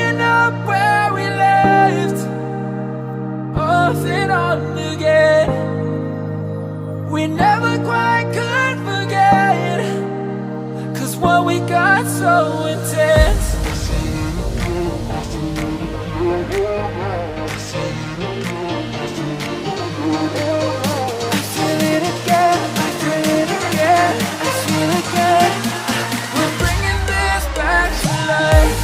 picking up where we left, off and on again. We never quite could forget, 'cause what we got so intense. I feel it again, I feel it again, I feel it again. We're bringing this back to life.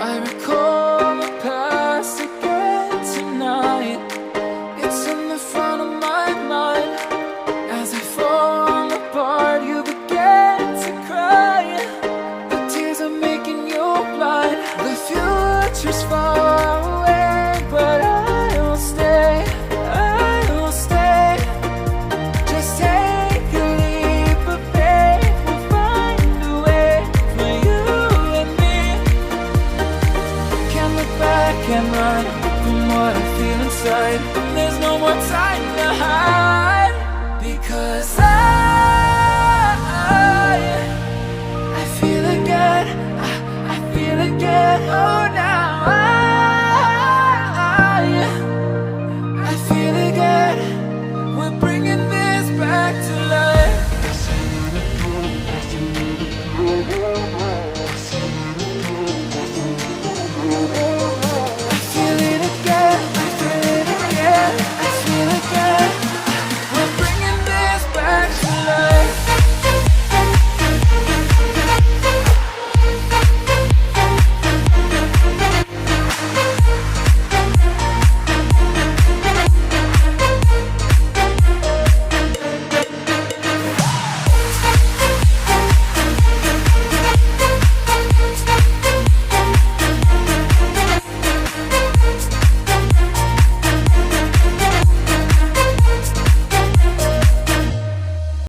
I recall the past again tonight. It's in the front of my mind. As I fall apart, you begin to cry. The tears are making you blind. The future's far away, but I'll stay, I'll stay. Just take a leap of faith, we'll find a way for you and me. Can't look back and run from what I feel inside. There's no more time.